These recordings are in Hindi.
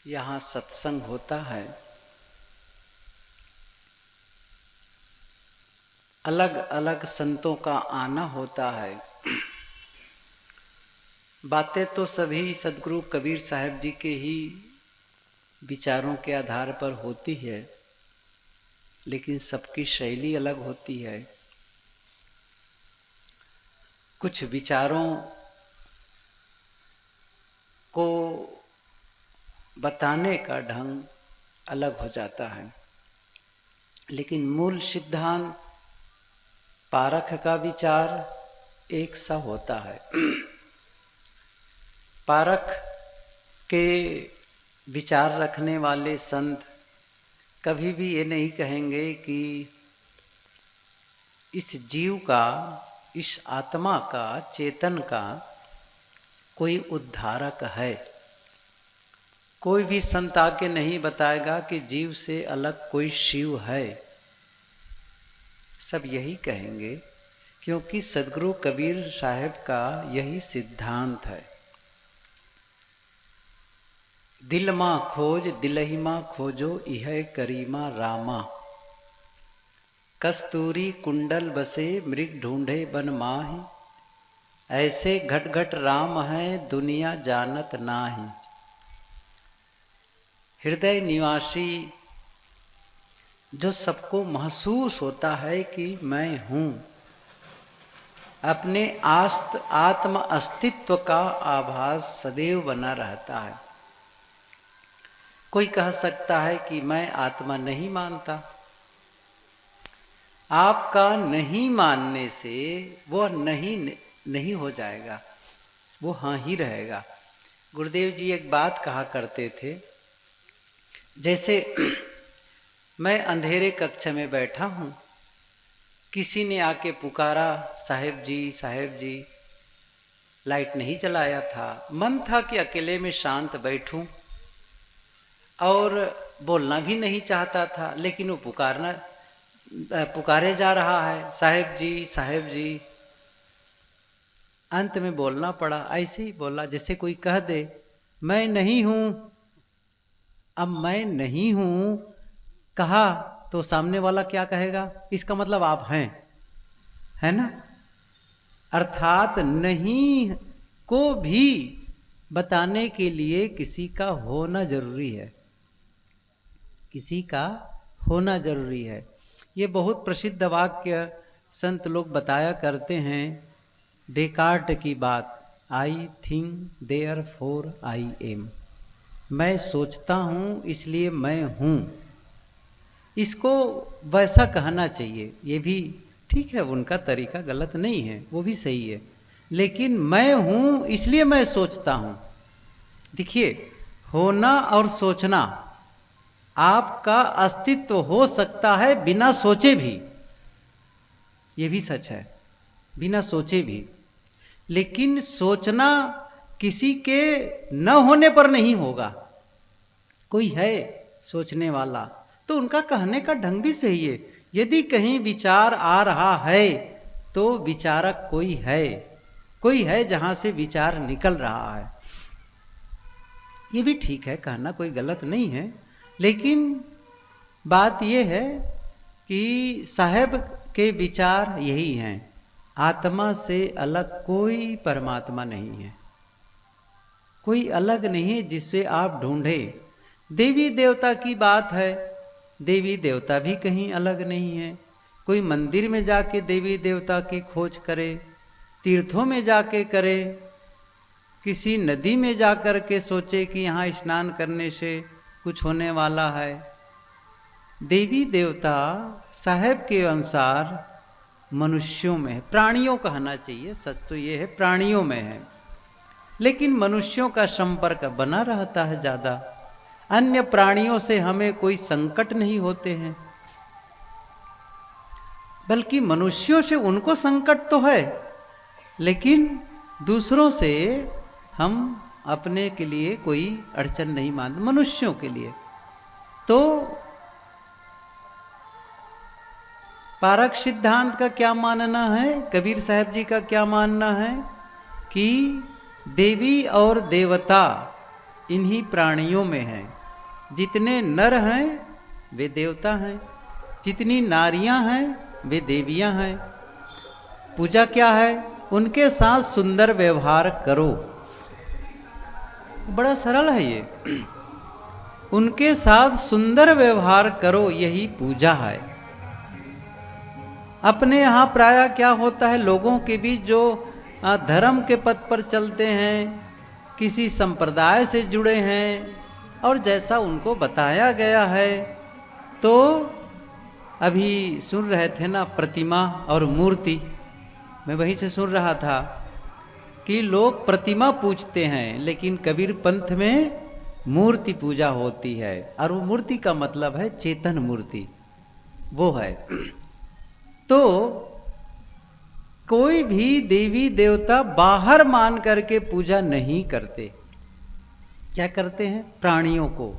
यहाँ सत्संग होता है, अलग अलग संतों का आना होता है। बातें तो सभी सदगुरु कबीर साहब जी के ही विचारों के आधार पर होती है, लेकिन सबकी शैली अलग होती है। कुछ विचारों को बताने का ढंग अलग हो जाता है, लेकिन मूल सिद्धांत पारख का विचार एक सा होता है। पारख के विचार रखने वाले संत कभी भी ये नहीं कहेंगे कि इस जीव का, इस आत्मा का, चेतन का कोई उद्धारक है। कोई भी संत आके नहीं बताएगा कि जीव से अलग कोई शिव है। सब यही कहेंगे, क्योंकि सदगुरु कबीर साहब का यही सिद्धांत है। दिल माँ खोज दिलहि माँ खोजो इह करीमा रामा, कस्तूरी कुंडल बसे मृग ढूंढे बन माहि, ऐसे घट घट राम है दुनिया जानत नाही। हृदय निवासी जो सबको महसूस होता है कि मैं हूँ, अपने आत्म अस्तित्व का आभास सदैव बना रहता है। कोई कह सकता है कि मैं आत्मा नहीं मानता। आपका नहीं मानने से वो नहीं हो जाएगा, वो हाँ ही रहेगा। गुरुदेव जी एक बात कहा करते थे, जैसे मैं अंधेरे कक्ष में बैठा हूँ, किसी ने आके पुकारा, साहेब जी, लाइट नहीं जलाया था। मन था कि अकेले में शांत बैठूं और बोलना भी नहीं चाहता था, लेकिन वो पुकारे जा रहा है, साहेब जी। अंत में बोलना पड़ा। ऐसे ही बोला जैसे कोई कह दे मैं नहीं हूं। अब मैं नहीं हूं कहा तो सामने वाला क्या कहेगा? इसका मतलब आप हैं, है ना? अर्थात नहीं को भी बताने के लिए किसी का होना जरूरी है, किसी का होना जरूरी है। ये बहुत प्रसिद्ध वाक्य संत लोग बताया करते हैं, डेकार्ट की बात, I think therefore I am. मैं सोचता हूँ इसलिए मैं हूँ। इसको वैसा कहना चाहिए, ये भी ठीक है, उनका तरीका गलत नहीं है, वो भी सही है। लेकिन मैं हूँ इसलिए मैं सोचता हूँ। देखिए, होना और सोचना, आपका अस्तित्व हो सकता है बिना सोचे भी, ये भी सच है, बिना सोचे भी। लेकिन सोचना किसी के न होने पर नहीं होगा। कोई है सोचने वाला तो उनका कहने का ढंग भी सही है। यदि कहीं विचार आ रहा है तो विचारक कोई है जहां से विचार निकल रहा है। ये भी ठीक है, कहना कोई गलत नहीं है। लेकिन बात यह है कि साहब के विचार यही हैं, आत्मा से अलग कोई परमात्मा नहीं है, कोई अलग नहीं जिससे आप ढूंढे। देवी देवता की बात है, देवी देवता भी कहीं अलग नहीं है। कोई मंदिर में जाके देवी देवता की खोज करे, तीर्थों में जाके करे, किसी नदी में जाकर के सोचे कि यहाँ स्नान करने से कुछ होने वाला है। देवी देवता साहब के अनुसार मनुष्यों में है, प्राणियों कहना चाहिए, सच तो ये है प्राणियों में है, लेकिन मनुष्यों का संपर्क बना रहता है ज़्यादा। अन्य प्राणियों से हमें कोई संकट नहीं होते हैं, बल्कि मनुष्यों से उनको संकट तो है, लेकिन दूसरों से हम अपने के लिए कोई अड़चन नहीं मानते, मनुष्यों के लिए। तो पारक सिद्धांत का क्या मानना है, कबीर साहब जी का क्या मानना है कि देवी और देवता इन्हीं प्राणियों में है। जितने नर हैं वे देवता हैं, जितनी नारियां हैं वे देवियां हैं। पूजा क्या है? उनके साथ सुंदर व्यवहार करो। बड़ा सरल है ये। उनके साथ सुंदर व्यवहार करो, यही पूजा है। अपने यहाँ प्रायः क्या होता है, लोगों के बीच जो धर्म के पथ पर चलते हैं, किसी संप्रदाय से जुड़े हैं और जैसा उनको बताया गया है, तो अभी सुन रहे थे ना प्रतिमा और मूर्ति, मैं वहीं से सुन रहा था कि लोग प्रतिमा पूजते हैं, लेकिन कबीर पंथ में मूर्ति पूजा होती है। और वो मूर्ति का मतलब है चेतन मूर्ति, वो है। तो कोई भी देवी देवता बाहर मान करके पूजा नहीं करते। क्या करते हैं? प्राणियों को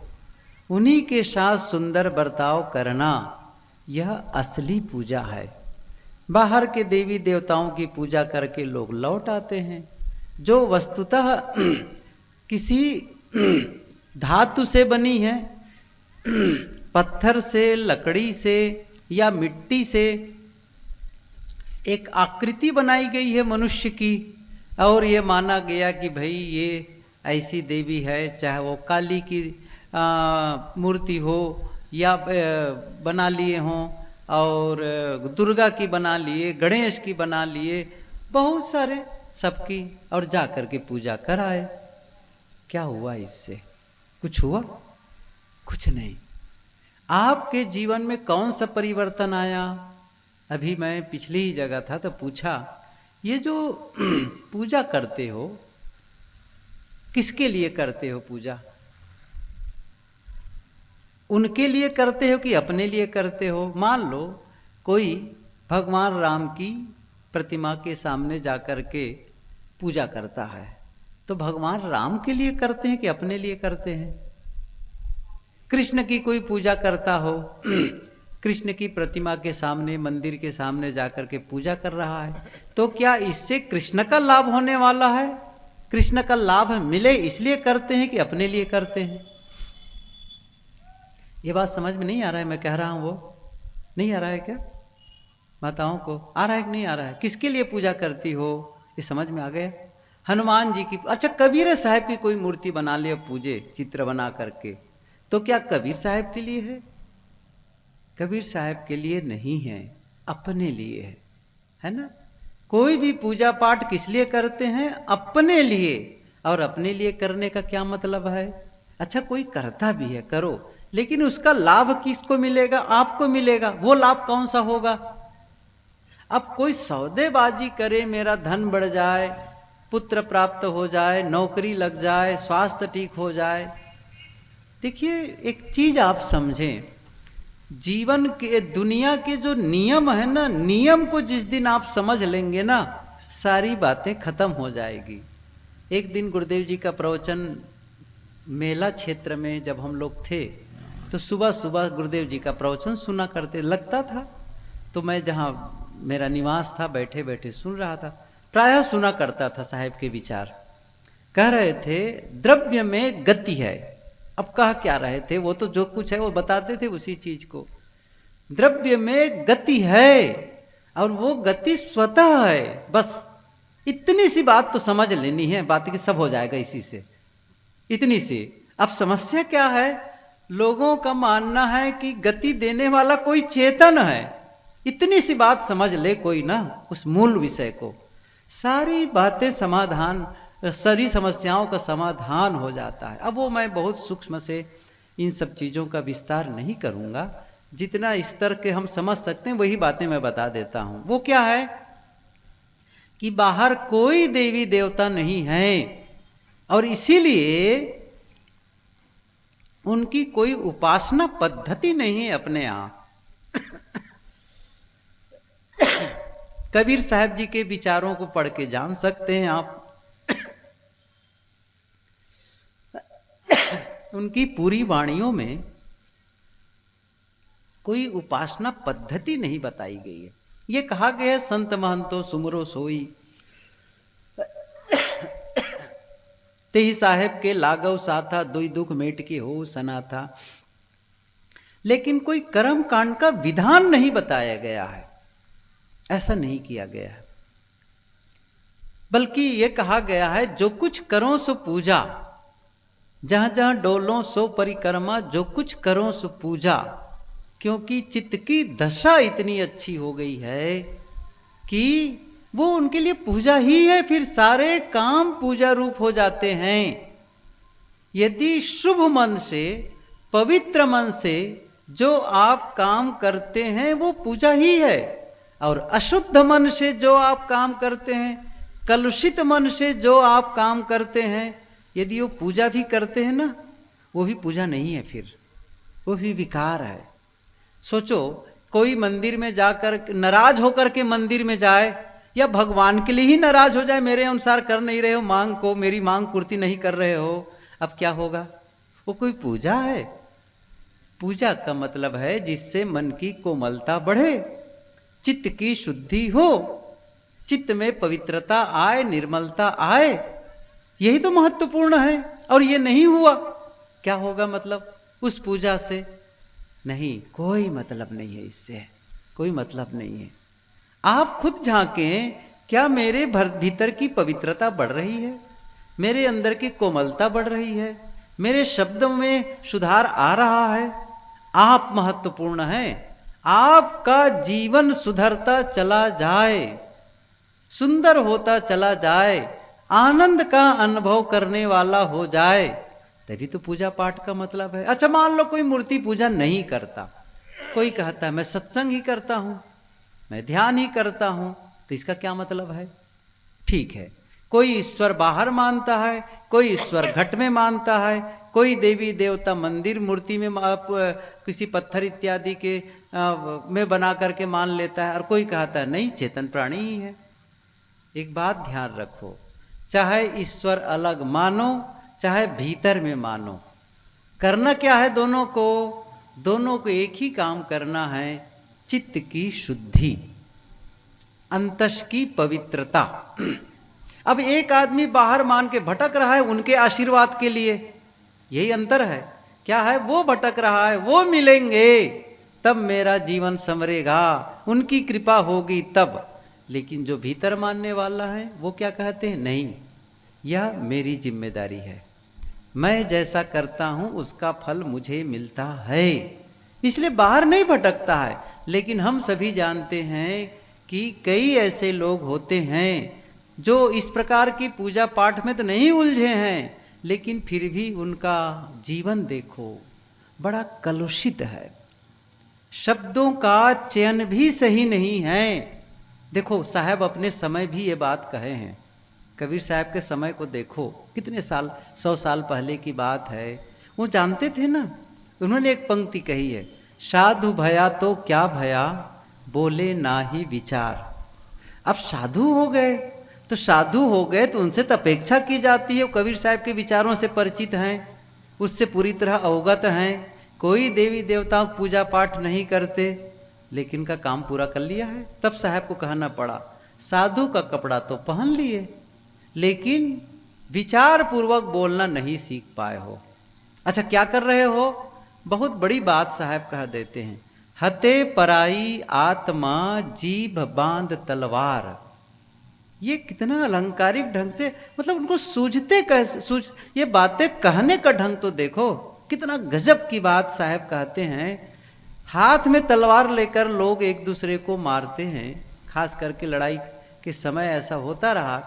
उन्हीं के साथ सुंदर बर्ताव करना, यह असली पूजा है। बाहर के देवी देवताओं की पूजा करके लोग लौट आते हैं, जो वस्तुतः किसी धातु से बनी है, पत्थर से, लकड़ी से या मिट्टी से एक आकृति बनाई गई है मनुष्य की, और ये माना गया कि भाई ये ऐसी देवी है, चाहे वो काली की मूर्ति हो या बना लिए हों, और दुर्गा की बना लिए, गणेश की बना लिए, बहुत सारे सबकी, और जा कर के पूजा कराए। क्या हुआ इससे? कुछ हुआ? कुछ नहीं। आपके जीवन में कौन सा परिवर्तन आया? अभी मैं पिछली ही जगह था तो पूछा, ये जो पूजा करते हो, किसके लिए करते हो पूजा? उनके लिए करते हो कि अपने लिए करते हो? मान लो कोई भगवान राम की प्रतिमा के सामने जाकर के पूजा करता है, तो भगवान राम के लिए करते हैं कि अपने लिए करते हैं? कृष्ण की कोई पूजा करता हो, कृष्ण की प्रतिमा के सामने, मंदिर के सामने जाकर के पूजा कर रहा है, तो क्या इससे कृष्ण का लाभ होने वाला है? कृष्ण का लाभ मिले इसलिए करते हैं कि अपने लिए करते हैं? ये बात समझ में नहीं आ रहा है मैं कह रहा हूं, वो नहीं आ रहा है क्या? माताओं को आ रहा है कि नहीं आ रहा है? किसके लिए पूजा करती हो, ये समझ में आ गया? हनुमान जी की, अच्छा कबीर साहब की कोई मूर्ति बना ले, पूजे चित्र बना करके, तो क्या कबीर साहब के लिए है? कबीर साहब के लिए नहीं है, अपने लिए है ना? कोई भी पूजा पाठ किस लिए करते हैं? अपने लिए। और अपने लिए करने का क्या मतलब है? अच्छा कोई करता भी है, करो, लेकिन उसका लाभ किसको मिलेगा? आपको मिलेगा। वो लाभ कौन सा होगा? अब कोई सौदेबाजी करे, मेरा धन बढ़ जाए, पुत्र प्राप्त हो जाए, नौकरी लग जाए, स्वास्थ्य ठीक हो जाए। देखिए एक चीज आप समझें, जीवन के, दुनिया के जो नियम है ना, नियम को जिस दिन आप समझ लेंगे ना, सारी बातें खत्म हो जाएगी। एक दिन गुरुदेव जी का प्रवचन मेला क्षेत्र में जब हम लोग थे, तो सुबह सुबह गुरुदेव जी का प्रवचन सुना करते लगता था, तो मैं जहाँ मेरा निवास था बैठे बैठे सुन रहा था, प्रायः सुना करता था साहब के विचार। कह रहे थे द्रव्य में गति है। अब कह क्या रहे थे, वो तो जो कुछ है वो बताते थे उसी चीज को। द्रव्य में गति है और वो गति स्वतः है, बस इतनी सी बात तो समझ लेनी है, बात की सब हो जाएगा इसी से, इतनी सी। अब समस्या क्या है, लोगों का मानना है कि गति देने वाला कोई चेतन है। इतनी सी बात समझ ले कोई ना उस मूल विषय को, सारी बातें समाधान, सारी समस्याओं का समाधान हो जाता है। अब वो मैं बहुत सूक्ष्म से इन सब चीज़ों का विस्तार नहीं करूँगा, जितना स्तर के हम समझ सकते हैं वही बातें मैं बता देता हूँ। वो क्या है कि बाहर कोई देवी देवता नहीं है और इसीलिए उनकी कोई उपासना पद्धति नहीं है अपने यहाँ। कबीर साहब जी के विचारों को पढ़ के जान सकते हैं आप। उनकी पूरी वाणियों में कोई उपासना पद्धति नहीं बताई गई है। ये कहा गया है संत महंतो सुमरो सोई, तेहि साहेब के लागव साथा, दुई दुख मेट के हो सना था। लेकिन कोई कर्म कांड का विधान नहीं बताया गया है, ऐसा नहीं किया गया है, बल्कि यह कहा गया है जो कुछ करो सो पूजा, जहां जहां डोलो सो परिक्रमा, जो कुछ करो सो पूजा। क्योंकि चित्त की दशा इतनी अच्छी हो गई है कि वो उनके लिए पूजा ही है, फिर सारे काम पूजा रूप हो जाते हैं। यदि शुभ मन से, पवित्र मन से जो आप काम करते हैं वो पूजा ही है, और अशुद्ध मन से जो आप काम करते हैं, कलुषित मन से जो आप काम करते हैं, यदि वो पूजा भी करते हैं ना, वो भी पूजा नहीं है, फिर वो भी विकार है। सोचो, कोई मंदिर में जाकर नाराज होकर के मंदिर में जाए, या भगवान के लिए ही नाराज हो जाए, मेरे अनुसार कर नहीं रहे हो मांग को, मेरी मांग पूर्ति नहीं कर रहे हो, अब क्या होगा? वो कोई पूजा है? पूजा का मतलब है जिससे मन की कोमलता बढ़े, चित्त की शुद्धि हो, चित्त में पवित्रता आए, निर्मलता आए, यही तो महत्वपूर्ण है। और ये नहीं हुआ, क्या होगा मतलब उस पूजा से? नहीं, कोई मतलब नहीं है, इससे कोई मतलब नहीं है। आप खुद झांकें, क्या मेरे भीतर की पवित्रता बढ़ रही है, मेरे अंदर की कोमलता बढ़ रही है, मेरे शब्दों में सुधार आ रहा है? आप महत्वपूर्ण हैं। आपका जीवन सुधरता चला जाए, सुंदर होता चला जाए, आनंद का अनुभव करने वाला हो जाए, तभी तो पूजा पाठ का मतलब है। अच्छा, मान लो कोई मूर्ति पूजा नहीं करता, कोई कहता है मैं सत्संग ही करता हूं, मैं ध्यान ही करता हूं, तो इसका क्या मतलब है? ठीक है, कोई ईश्वर बाहर मानता है, कोई ईश्वर घट में मानता है, कोई देवी देवता मंदिर मूर्ति में किसी पत्थर इत्यादि के में बना करके मान लेता है, और कोई कहता है नहीं, चेतन प्राणी ही है। एक बात ध्यान रखो, चाहे ईश्वर अलग मानो, चाहे भीतर में मानो, करना क्या है? दोनों को एक ही काम करना है, चित्त की शुद्धि, अंतस की पवित्रता। अब एक आदमी बाहर मान के भटक रहा है उनके आशीर्वाद के लिए, यही अंतर है। क्या है? वो भटक रहा है, वो मिलेंगे तब मेरा जीवन संवरेगा, उनकी कृपा होगी तब। लेकिन जो भीतर मानने वाला है वो क्या कहते हैं? नहीं, यह मेरी जिम्मेदारी है, मैं जैसा करता हूं उसका फल मुझे मिलता है, इसलिए बाहर नहीं भटकता है। लेकिन हम सभी जानते हैं कि कई ऐसे लोग होते हैं जो इस प्रकार की पूजा पाठ में तो नहीं उलझे हैं, लेकिन फिर भी उनका जीवन देखो बड़ा कलुषित है, शब्दों का चयन भी सही नहीं है। देखो, साहब अपने समय भी ये बात कहे हैं, कबीर साहब के समय को देखो, कितने साल, 100 साल पहले की बात है, वो जानते थे ना। उन्होंने एक पंक्ति कही है, साधु भया तो क्या भया, बोले ना ही विचार। अब साधु हो गए तो उनसे तो अपेक्षा की जाती है, कबीर साहब के विचारों से परिचित हैं, उससे पूरी तरह अवगत हैं, कोई देवी देवताओं की पूजा पाठ नहीं करते, लेकिन का काम पूरा कर लिया है। तब साहब को कहना पड़ा, साधु का कपड़ा तो पहन लिए, लेकिन विचार पूर्वक बोलना नहीं सीख पाए हो। अच्छा, क्या कर रहे हो? बहुत बड़ी बात साहब कह देते हैं, हते पराई आत्मा जीभ बांध तलवार। ये कितना अलंकारिक ढंग से, मतलब उनको सूझते कैसे, ये बातें कहने का ढंग तो देखो, कितना गजब की बात साहब कहते हैं। हाथ में तलवार लेकर लोग एक दूसरे को मारते हैं, खास करके लड़ाई के समय ऐसा होता रहा।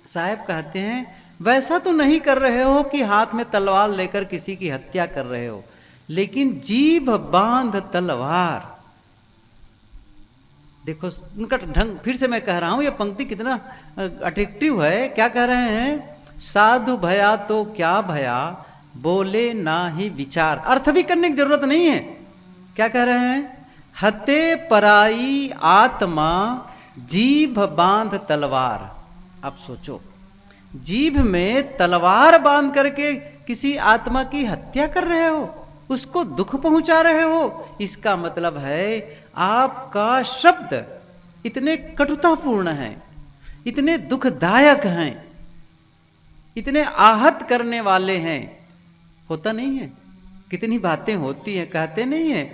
साहब कहते हैं वैसा तो नहीं कर रहे हो कि हाथ में तलवार लेकर किसी की हत्या कर रहे हो, लेकिन जीभ बांध तलवार। देखो उनका ढंग, फिर से मैं कह रहा हूं, ये पंक्ति कितना अट्रैक्टिव है। क्या कह रहे हैं? साधु भया तो क्या भया, बोले ना ही विचार। अर्थ भी करने की जरूरत नहीं है। क्या कह रहे हैं? हते पराई आत्मा जीभ बांध तलवार। अब सोचो, जीभ में तलवार बांध करके किसी आत्मा की हत्या कर रहे हो, उसको दुख पहुंचा रहे हो, इसका मतलब है आपका शब्द इतने कटुतापूर्ण हैं, इतने दुखदायक हैं इतने आहत करने वाले हैं। होता नहीं है, कितनी बातें होती हैं, कहते नहीं है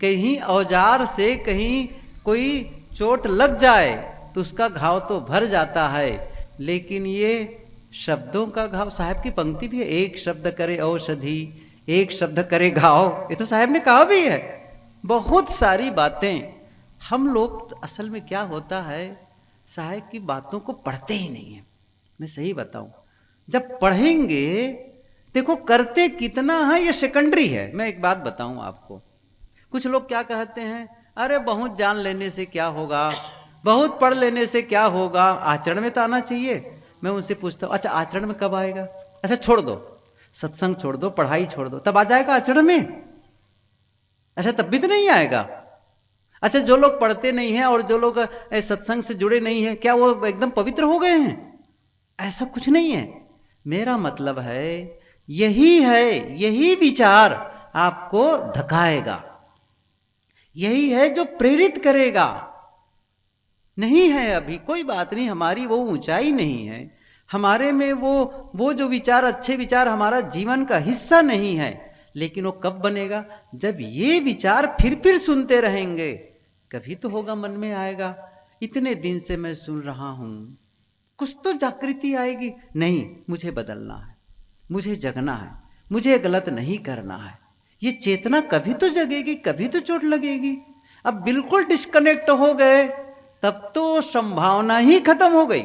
कहीं औजार से कहीं कोई चोट लग जाए तो उसका घाव तो भर जाता है, लेकिन ये शब्दों का घाव, साहब की पंक्ति भी है, एक शब्द करे औषधि, एक शब्द करे घाव, ये तो साहब ने कहा भी है। बहुत सारी बातें हम लोग असल में क्या होता है, साहब की बातों को पढ़ते ही नहीं है। मैं सही बताऊं, जब पढ़ेंगे, देखो करते कितना है ये सेकेंडरी है। मैं एक बात बताऊं आपको, कुछ लोग क्या कहते हैं, अरे बहुत जान लेने से क्या होगा, बहुत पढ़ लेने से क्या होगा, आचरण में तो आना चाहिए। मैं उनसे पूछता हूँ, अच्छा आचरण में कब आएगा? अच्छा छोड़ दो, सत्संग छोड़ दो, पढ़ाई छोड़ दो, तब आ जाएगा आचरण में? अच्छा तब भी तो नहीं आएगा। अच्छा जो लोग पढ़ते नहीं हैं और जो लोग सत्संग से जुड़े नहीं हैं, क्या वो एकदम पवित्र हो गए हैं? ऐसा कुछ नहीं है। मेरा मतलब है यही है, यही विचार आपको धकाएगा, यही है जो प्रेरित करेगा। नहीं है अभी कोई बात नहीं, हमारी वो ऊंचाई नहीं है, हमारे में वो जो विचार, अच्छे विचार हमारा जीवन का हिस्सा नहीं है। लेकिन वो कब बनेगा? जब ये विचार फिर सुनते रहेंगे, कभी तो होगा, मन में आएगा, इतने दिन से मैं सुन रहा हूं, कुछ तो जागृति आएगी। नहीं, मुझे बदलना है, मुझे जगना है, मुझे गलत नहीं करना है। ये चेतना कभी तो जगेगी, कभी तो चोट लगेगी। अब बिल्कुल डिस्कनेक्ट हो गए तब तो संभावना ही खत्म हो गई।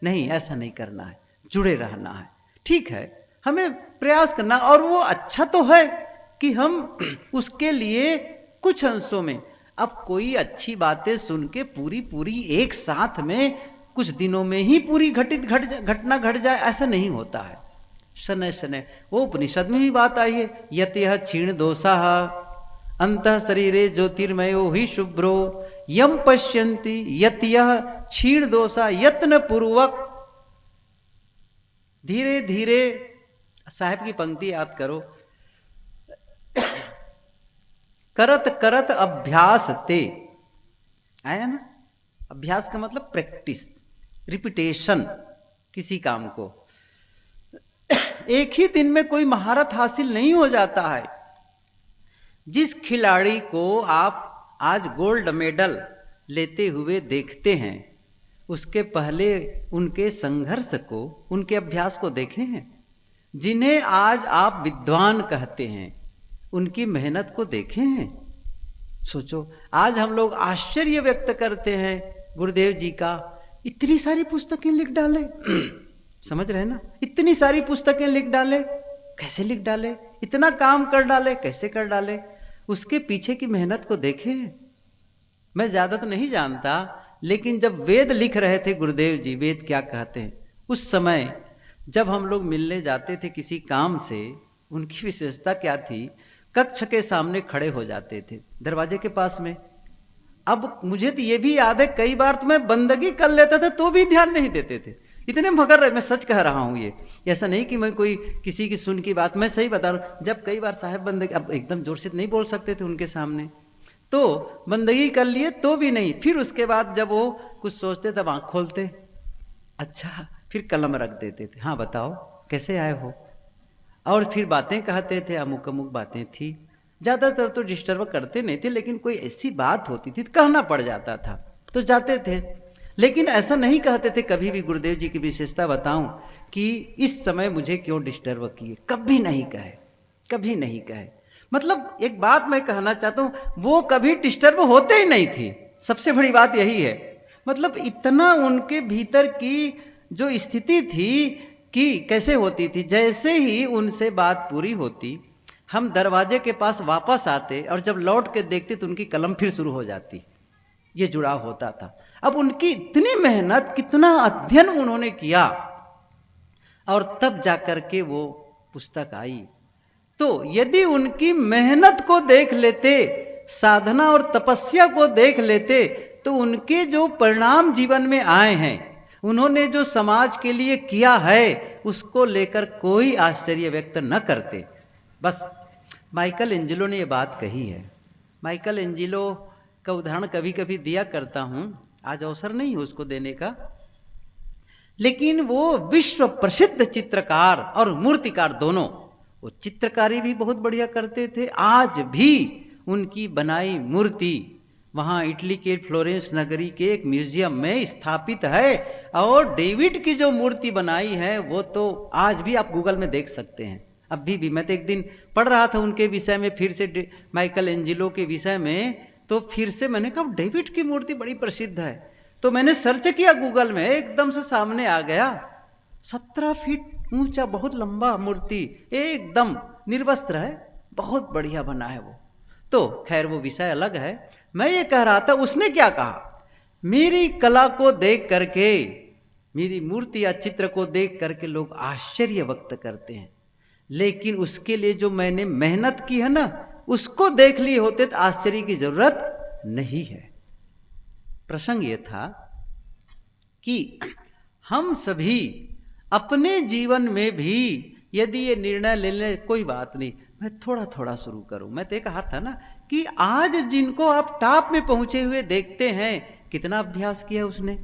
नहीं, ऐसा नहीं करना है, जुड़े रहना है। ठीक है, हमें प्रयास करना, और वो अच्छा तो है कि हम उसके लिए कुछ अंशों में, अब कोई अच्छी बातें सुन के पूरी एक साथ में कुछ दिनों में ही पूरी घटना घट जाए, ऐसा नहीं होता है। शनय शनय, वो उपनिषद में भी बात आई है, यत यह क्षीण दोषा अंतः शरीरे ज्योतिर्मयो ही शुभ्रो यम पश्यन्ति यत यह क्षीण दोषा यत्न पूर्वक। धीरे धीरे, साहब की पंक्ति याद करो, करत करत अभ्यास ते, आया ना? अभ्यास का मतलब प्रैक्टिस, रिपीटेशन किसी काम को। एक ही दिन में कोई महारत हासिल नहीं हो जाता है। जिस खिलाड़ी को आप आज गोल्ड मेडल लेते हुए देखते हैं, उसके पहले उनके संघर्ष को, उनके अभ्यास को देखे हैं। जिन्हें आज आप विद्वान कहते हैं, उनकी मेहनत को देखे हैं। सोचो, आज हम लोग आश्चर्य व्यक्त करते हैं गुरुदेव जी का, इतनी सारी पुस्तकें लिख डाले। समझ रहे ना? इतनी सारी पुस्तकें लिख डाले, कैसे लिख डाले? इतना काम कर डाले, कैसे कर डाले? उसके पीछे की मेहनत को देखे हैं। मैं ज्यादा तो नहीं जानता, लेकिन जब वेद लिख रहे थे गुरुदेव जी, वेद क्या कहते हैं, उस समय जब हम लोग मिलने जाते थे किसी काम से, उनकी विशेषता क्या थी, कक्ष के सामने खड़े हो जाते थे, दरवाजे के पास में। अब मुझे तो ये भी याद है, कई बार तो मैं बंदगी कर लेता था तो भी ध्यान नहीं देते थे, इतने मगर रहे। मैं सच कह रहा हूँ, ये ऐसा नहीं कि मैं कोई किसी की सुन की बात, मैं सही बता रहा हूँ। जब कई बार साहब बंदगी, अब एकदम जोर से नहीं बोल सकते थे उनके सामने, तो बंदगी कर लिए तो भी नहीं। फिर उसके बाद जब वो कुछ सोचते तब आँख खोलते, अच्छा, फिर कलम रख देते थे, हाँ बताओ कैसे आए हो, और फिर बातें कहते थे, अमुक अमुक बातें थी। ज़्यादातर तो डिस्टर्ब करते नहीं थे, लेकिन कोई ऐसी बात होती थी कहना पड़ जाता था तो जाते थे। लेकिन ऐसा नहीं कहते थे कभी भी, गुरुदेव जी की विशेषता बताऊं कि इस समय मुझे क्यों डिस्टर्ब किए, कभी नहीं कहे, कभी नहीं कहे। मतलब एक बात मैं कहना चाहता हूं, वो कभी डिस्टर्ब होते ही नहीं थी, सबसे बड़ी बात यही है। मतलब इतना उनके भीतर की जो स्थिति थी कि कैसे होती थी, जैसे ही उनसे बात पूरी होती, हम दरवाजे के पास वापस आते और जब लौट के देखते तो उनकी कलम फिर शुरू हो जाती। ये जुड़ाव होता था। अब उनकी इतनी मेहनत, कितना अध्ययन उन्होंने किया, और तब जाकर के वो पुस्तक आई। तो यदि उनकी मेहनत को देख लेते, साधना और तपस्या को देख लेते, तो उनके जो परिणाम जीवन में आए हैं, उन्होंने जो समाज के लिए किया है, उसको लेकर कोई आश्चर्य व्यक्त न करते। बस माइकल एंजेलो ने ये बात कही है। माइकल एंजेलो का उदाहरण कभी कभी दिया करता हूँ, आज अवसर नहीं है उसको देने का। लेकिन वो विश्व प्रसिद्ध चित्रकार और मूर्तिकार दोनों, वो चित्रकारी भी बहुत बढ़िया करते थे। आज भी उनकी बनाई मूर्ति वहाँ इटली के फ्लोरेंस नगरी के एक म्यूजियम में स्थापित है। और डेविड की जो मूर्ति बनाई है वो तो आज भी आप गूगल में देख सकते हैं। अभी भी मैं तो एक दिन पढ़ रहा था उनके विषय में, फिर से माइकल एंजेलो के विषय में, तो फिर से मैंने कहा डेविड की मूर्ति बड़ी प्रसिद्ध है। तो मैंने सर्च किया गूगल में, एकदम से सामने आ गया 17 फीट ऊंचा बहुत लंबा मूर्ति, एकदम निर्वस्त्र है, बहुत बढ़िया बना है वो। तो खैर वो विषय अलग है। मैं ये कह रहा था, उसने क्या कहा, मेरी कला को देख करके, मेरी मूर्ति या चित्र को देख करके लोग आश्चर्य व्यक्त करते हैं, लेकिन उसके लिए जो मैंने मेहनत की है ना, उसको देख लिए होते तो आश्चर्य की जरूरत नहीं है। प्रसंग ये था कि हम सभी अपने जीवन में भी यदि ये निर्णय ले लें, कोई बात नहीं, मैं थोड़ा थोड़ा शुरू करूं। मैं तो कहा था ना कि आज जिनको आप टॉप में पहुंचे हुए देखते हैं, कितना अभ्यास किया उसने,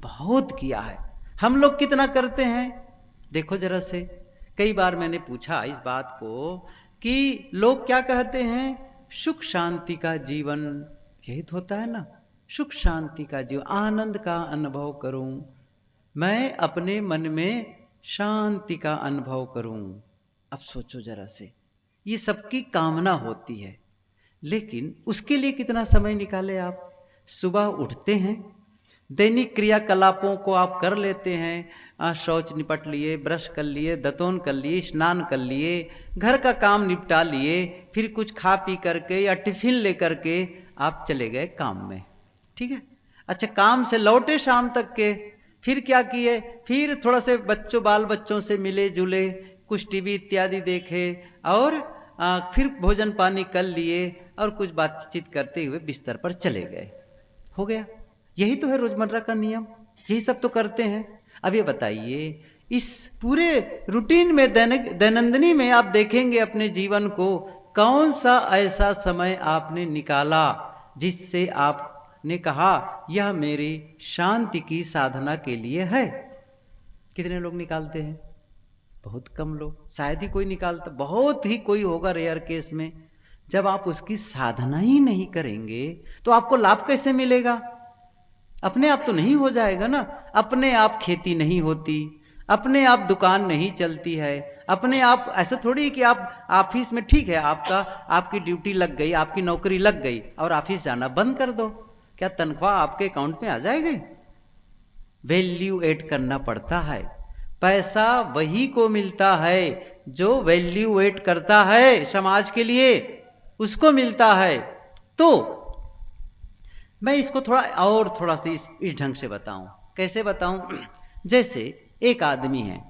बहुत किया है। हम लोग कितना करते हैं देखो जरा से। कई बार मैंने पूछा इस बात को कि लोग क्या कहते हैं, सुख शांति का जीवन, यही तो होता है ना, सुख शांति का जीवन, आनंद का अनुभव करूं, मैं अपने मन में शांति का अनुभव करूं। अब सोचो जरा से, ये सबकी कामना होती है, लेकिन उसके लिए कितना समय निकाले आप। सुबह उठते हैं, दैनिक क्रियाकलापों को आप कर लेते हैं, शौच निपट लिए, ब्रश कर लिए, दतोन कर लिए, स्नान कर लिए, घर का काम निपटा लिए, फिर कुछ खा पी करके या टिफिन ले करके आप चले गए काम में, ठीक है। अच्छा, काम से लौटे शाम तक के, फिर क्या किए, फिर थोड़ा से बाल बच्चों से मिले जुले, कुछ टीवी इत्यादि देखे, और फिर भोजन पानी कर लिए, और कुछ बातचीत करते हुए बिस्तर पर चले गए, हो गया। यही तो है रोजमर्रा का नियम, यही सब तो करते हैं। अब ये बताइए, इस पूरे रूटीन में, दैनंदिनी में आप देखेंगे अपने जीवन को, कौन सा ऐसा समय आपने निकाला जिससे आपने कहा यह मेरी शांति की साधना के लिए है। कितने लोग निकालते हैं? बहुत कम लोग, शायद ही कोई निकालता, बहुत ही कोई होगा रेयर केस में। जब आप उसकी साधना ही नहीं करेंगे तो आपको लाभ कैसे मिलेगा? अपने आप तो नहीं हो जाएगा ना। अपने आप खेती नहीं होती, अपने आप दुकान नहीं चलती है, अपने आप ऐसा थोड़ी कि आप ऑफिस में, ठीक है आपकी ड्यूटी लग गई, आपकी नौकरी लग गई और ऑफिस जाना बंद कर दो, क्या तनख्वाह आपके अकाउंट में आ जाएगी? वैल्यू एड करना पड़ता है। पैसा वही को मिलता है जो वैल्यू एड करता है समाज के लिए, उसको मिलता है। तो मैं इसको थोड़ा सा इस ढंग से बताऊं। कैसे बताऊं? जैसे एक आदमी है,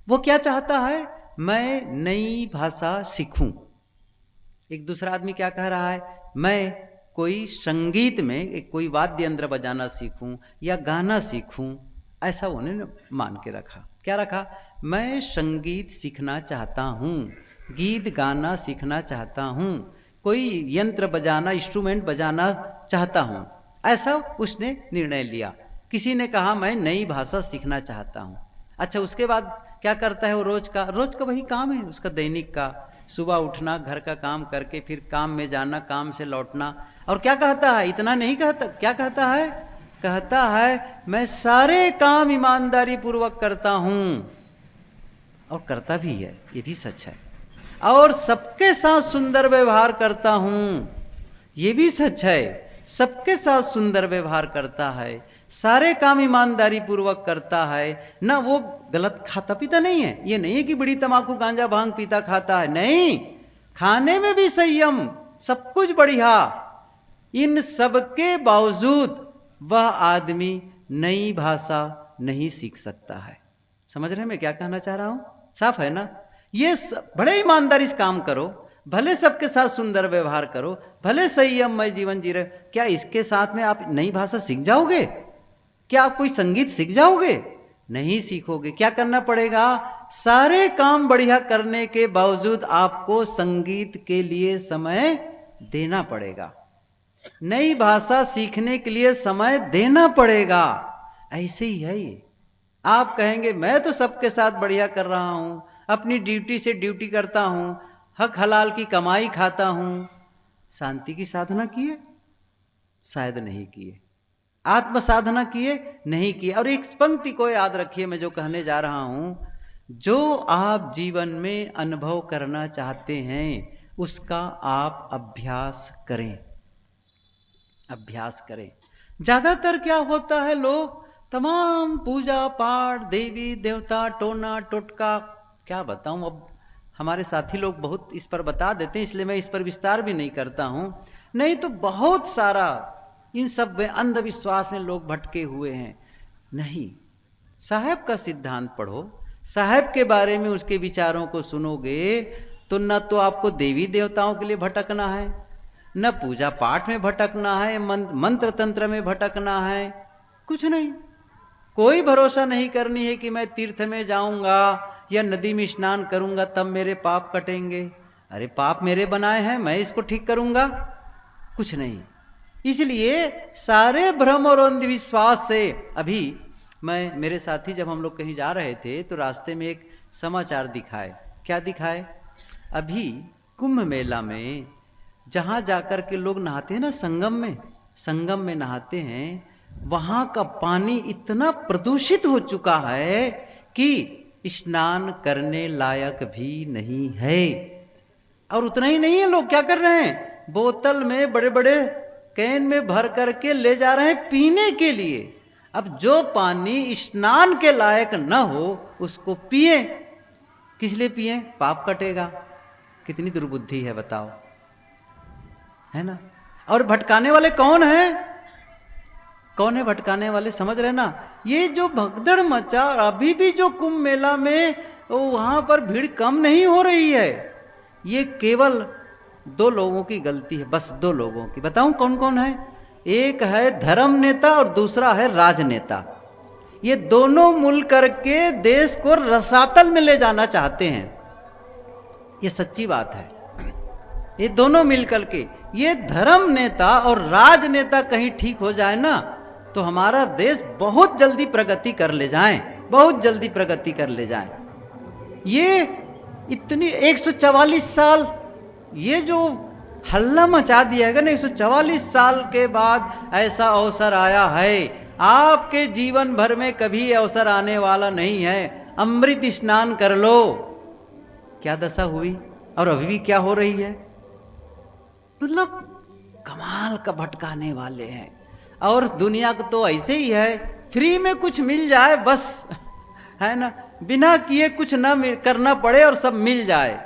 वो क्या चाहता है, मैं नई भाषा सीखूं। एक दूसरा आदमी क्या कह रहा है, मैं कोई संगीत में कोई वाद्य यंत्र बजाना सीखूं या गाना सीखूं। ऐसा उन्होंने मान के रखा। क्या रखा? मैं संगीत सीखना चाहता हूं, गीत गाना सीखना चाहता हूं, कोई यंत्र बजाना, इंस्ट्रूमेंट बजाना चाहता हूं। ऐसा उसने निर्णय लिया। किसी ने कहा मैं नई भाषा सीखना चाहता हूं। अच्छा, उसके बाद क्या करता है वो? रोज का वही काम है उसका, दैनिक का। सुबह उठना, घर का काम करके फिर काम में जाना, काम से लौटना। और क्या कहता है? इतना नहीं कहता, क्या कहता है? कहता है मैं सारे काम ईमानदारी पूर्वक करता हूं, और करता भी है, ये भी सच है। और सबके साथ सुंदर व्यवहार करता हूं, ये भी सच है। सबके साथ सुंदर व्यवहार करता है, सारे काम ईमानदारी पूर्वक करता है ना। वो गलत खाता पीता नहीं है, ये नहीं है कि बीड़ी तमाकू गांजा भांग पीता खाता है, नहीं। खाने में भी संयम, सब कुछ बढ़िया। इन सब के बावजूद वह आदमी नई भाषा नहीं सीख सकता है। समझ रहे हैं मैं क्या कहना चाह रहा हूं? साफ है ना? ये बड़े ईमानदारी से काम करो, भले सबके साथ सुंदर व्यवहार करो, भले संयममय जीवन जी रहे, क्या इसके साथ में आप नई भाषा सीख जाओगे? क्या आप कोई संगीत सीख जाओगे? नहीं सीखोगे। क्या करना पड़ेगा? सारे काम बढ़िया करने के बावजूद आपको संगीत के लिए समय देना पड़ेगा, नई भाषा सीखने के लिए समय देना पड़ेगा। ऐसे ही है ये। आप कहेंगे मैं तो सबके साथ बढ़िया कर रहा हूं, अपनी ड्यूटी से ड्यूटी करता हूं, हक हलाल की कमाई खाता हूं, शांति की साधना किए? शायद नहीं किए। आत्म साधना किए? नहीं किए। और एक पंक्ति को याद रखिए, मैं जो कहने जा रहा हूं, जो आप जीवन में अनुभव करना चाहते हैं उसका आप अभ्यास करें, अभ्यास करें। ज्यादातर क्या होता है, लोग तमाम पूजा पाठ, देवी देवता, टोना टोटका, क्या बताऊं, अब हमारे साथी लोग बहुत इस पर बता देते हैं, इसलिए मैं इस पर विस्तार भी नहीं करता हूं। नहीं तो बहुत सारा इन सब में अंधविश्वास में लोग भटके हुए हैं। नहीं, साहब का सिद्धांत पढ़ो, साहब के बारे में उसके विचारों को सुनोगे तो न तो आपको देवी देवताओं के लिए भटकना है, न पूजा पाठ में भटकना है, मंत्र तंत्र में भटकना है, कुछ नहीं। कोई भरोसा नहीं करनी है कि मैं तीर्थ में जाऊंगा या नदी में स्नान करूंगा तब मेरे पाप कटेंगे। अरे पाप मेरे बनाए हैं, मैं इसको ठीक करूंगा? कुछ नहीं। इसलिए सारे भ्रम और अंधविश्वास से, अभी मैं, मेरे साथी जब हम लोग कहीं जा रहे थे तो रास्ते में एक समाचार दिखाए। क्या दिखाए? अभी कुंभ मेला में जहां जाकर के लोग नहाते हैं ना, संगम में नहाते हैं, वहां का पानी इतना प्रदूषित हो चुका है कि स्नान करने लायक भी नहीं है। और उतना ही नहीं है, लोग क्या कर रहे हैं, बोतल में बड़े बड़े कैन में भर करके ले जा रहे हैं पीने के लिए। अब जो पानी स्नान के लायक न हो उसको पिए, किस लिए पिए? पाप कटेगा। कितनी दुर्बुद्धि है बताओ, है ना? और भटकाने वाले कौन है? कौन है भटकाने वाले, समझ रहे ना? ये जो भगदड़ मचा, अभी भी जो कुंभ मेला में वहां पर भीड़ कम नहीं हो रही है, ये केवल दो लोगों की गलती है, बस दो लोगों की। बताऊं कौन कौन है? एक है धर्म नेता और दूसरा है राजनेता। ये दोनों मिल करके देश को रसातल में ले जाना चाहते हैं, ये सच्ची बात है। ये दोनों मिलकर के, ये धर्म नेता और राजनेता कहीं ठीक हो जाए ना तो हमारा देश बहुत जल्दी प्रगति कर ले जाए, बहुत जल्दी प्रगति कर ले जाए। ये इतनी 144 साल ये जो हल्ला मचा दिया है ना, 144 साल के बाद ऐसा अवसर आया है। आपके जीवन भर में कभी अवसर आने वाला नहीं है। अमृत स्नान कर लो। क्या दशा हुई और अभी भी क्या हो रही है, मतलब कमाल का भटकाने वाले हैं। और दुनिया को तो ऐसे ही है, फ्री में कुछ मिल जाए बस, है ना, बिना किए कुछ ना करना पड़े और सब मिल जाए।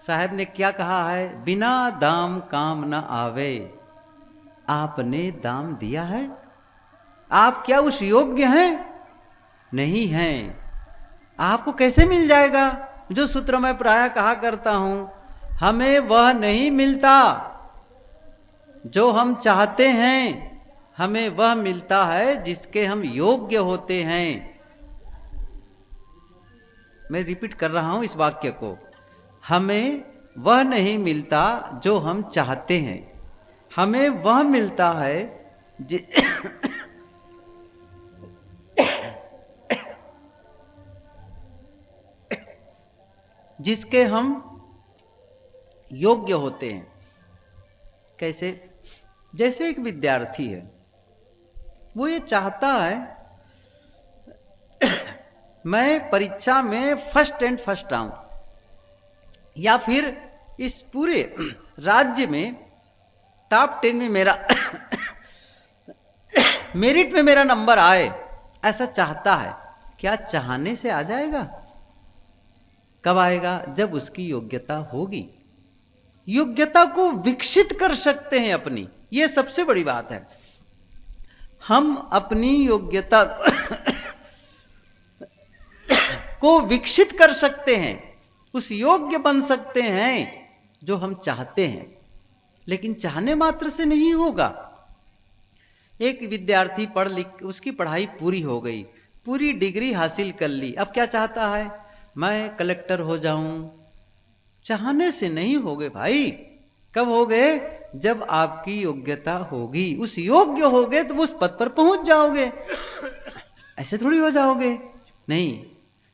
साहब ने क्या कहा है? बिना दाम काम न आवे। आपने दाम दिया है? आप क्या उस योग्य हैं? नहीं हैं। आपको कैसे मिल जाएगा? जो सूत्र मैं प्रायः कहा करता हूं, हमें वह नहीं मिलता जो हम चाहते हैं, हमें वह मिलता है जिसके हम योग्य होते हैं। मैं रिपीट कर रहा हूं इस वाक्य को, हमें वह नहीं मिलता जो हम चाहते हैं, हमें वह मिलता है जिसके हम योग्य होते हैं। कैसे? जैसे एक विद्यार्थी है, वो ये चाहता है मैं परीक्षा में फर्स्ट एंड फर्स्ट आऊं, या फिर इस पूरे राज्य में टॉप 10 में मेरा मेरिट में मेरा नंबर आए, ऐसा चाहता है। क्या चाहने से आ जाएगा? कब आएगा? जब उसकी योग्यता होगी। योग्यता को विकसित कर सकते हैं अपनी, ये सबसे बड़ी बात है। हम अपनी योग्यता को विकसित कर सकते हैं, उस योग्य बन सकते हैं जो हम चाहते हैं। लेकिन चाहने मात्र से नहीं होगा। एक विद्यार्थी पढ़ लिख, उसकी पढ़ाई पूरी हो गई, पूरी डिग्री हासिल कर ली, अब क्या चाहता है? मैं कलेक्टर हो जाऊं। चाहने से नहीं होगे भाई। कब हो गए? जब आपकी योग्यता होगी, उस योग्य होगे तो उस पद पर पहुंच जाओगे, ऐसे थोड़ी हो जाओगे। नहीं,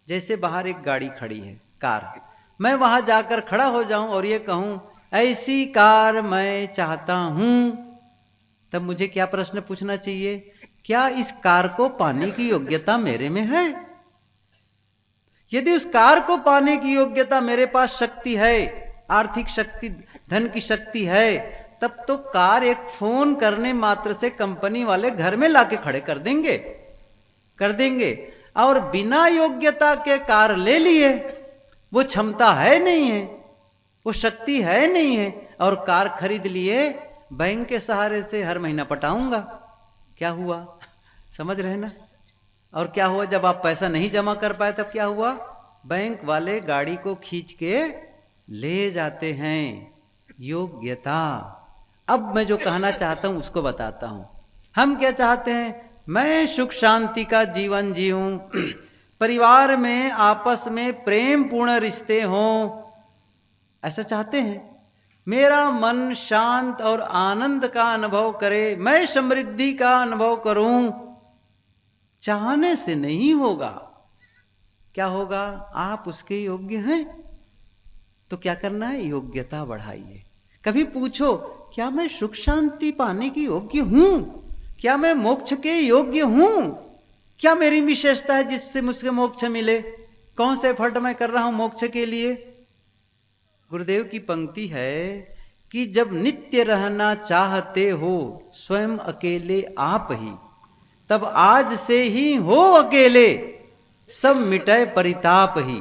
जैसे बाहर एक गाड़ी खड़ी है, कार, मैं वहां जाकर खड़ा हो जाऊं और ये कहूं ऐसी कार मैं चाहता हूं, तब मुझे क्या प्रश्न पूछना चाहिए? क्या इस कार को पाने की योग्यता मेरे में है? यदि उस कार को पाने की योग्यता मेरे पास शक्ति है, आर्थिक शक्ति, धन की शक्ति है, तब तो कार एक फोन करने मात्र से कंपनी वाले घर में लाके खड़े कर देंगे। और बिना योग्यता के कार ले लिए, वो क्षमता है नहीं है, वो शक्ति है नहीं है, और कार खरीद लिए, बैंक के सहारे से हर महीना पटाऊंगा। क्या हुआ? समझ रहे ना? और क्या हुआ जब आप पैसा नहीं जमा कर पाए, तब क्या हुआ? बैंक वाले गाड़ी को खींच के ले जाते हैं। योग्यता। अब मैं जो कहना चाहता हूं उसको बताता हूं। हम क्या चाहते हैं? मैं सुख शांति का जीवन जीऊं, परिवार में आपस में प्रेम पूर्ण रिश्ते हों, ऐसा चाहते हैं। मेरा मन शांत और आनंद का अनुभव करे, मैं समृद्धि का अनुभव करूं। चाहने से नहीं होगा। क्या होगा? आप उसके योग्य हैं तो क्या करना है? योग्यता बढ़ाइए। कभी पूछो, क्या मैं सुख शांति पाने की योग्य हूं? क्या मैं मोक्ष के योग्य हूं? क्या मेरी विशेषता है जिससे मुझसे मोक्ष मिले? कौन से एफर्ट मैं कर रहा हूं मोक्ष के लिए? गुरुदेव की पंक्ति है कि जब नित्य रहना चाहते हो स्वयं अकेले आप ही, तब आज से ही हो अकेले, सब मिटाए परिताप ही।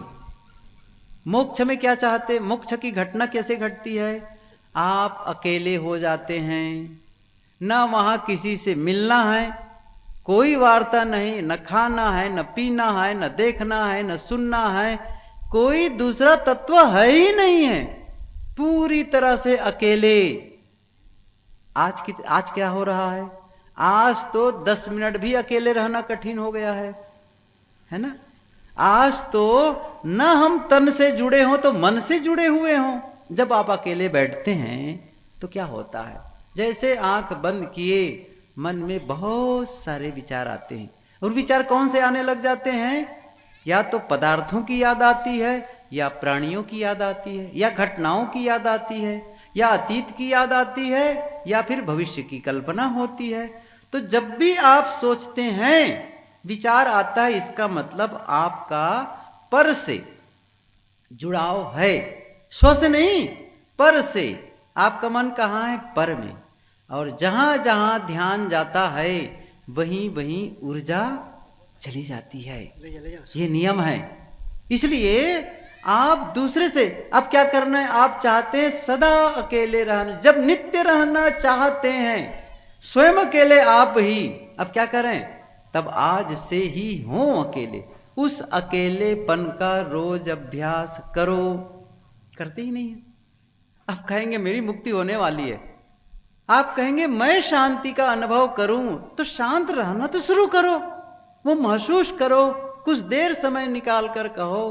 मोक्ष में क्या चाहते? मोक्ष की घटना कैसे घटती है? आप अकेले हो जाते हैं, ना वहां किसी से मिलना है, कोई वार्ता नहीं, न खाना है, न पीना है, न देखना है, न सुनना है, कोई दूसरा तत्व है ही नहीं है, पूरी तरह से अकेले। आज क्या हो रहा है? आज तो 10 मिनट भी अकेले रहना कठिन हो गया है ना? आज तो न हम तन से जुड़े हों तो मन से जुड़े हुए हों। जब आप अकेले बैठते हैं तो क्या होता है? जैसे आंख बंद किए मन में बहुत सारे विचार आते हैं, और विचार कौन से आने लग जाते हैं? या तो पदार्थों की याद आती है, या प्राणियों की याद आती है, या घटनाओं की याद आती है, या अतीत की याद आती है, या फिर भविष्य की कल्पना होती है। तो जब भी आप सोचते हैं विचार आता है, इसका मतलब आपका पर से जुड़ाव है, स्व से नहीं, पर से। आपका मन कहाँ है? पर में। और जहां जहां ध्यान जाता है वहीं वहीं ऊर्जा चली जाती है। ये नियम है। इसलिए आप दूसरे से अब क्या करना है? आप चाहते हैं सदा अकेले रहना। जब नित्य रहना चाहते हैं स्वयं अकेले आप ही, अब क्या करें? तब आज से ही हो अकेले। उस अकेलेपन का रोज अभ्यास करो। करते ही नहीं है। अब कहेंगे मेरी मुक्ति होने वाली है, आप कहेंगे मैं शांति का अनुभव करूं, तो शांत रहना तो शुरू करो, वो महसूस करो। कुछ देर समय निकाल कर कहो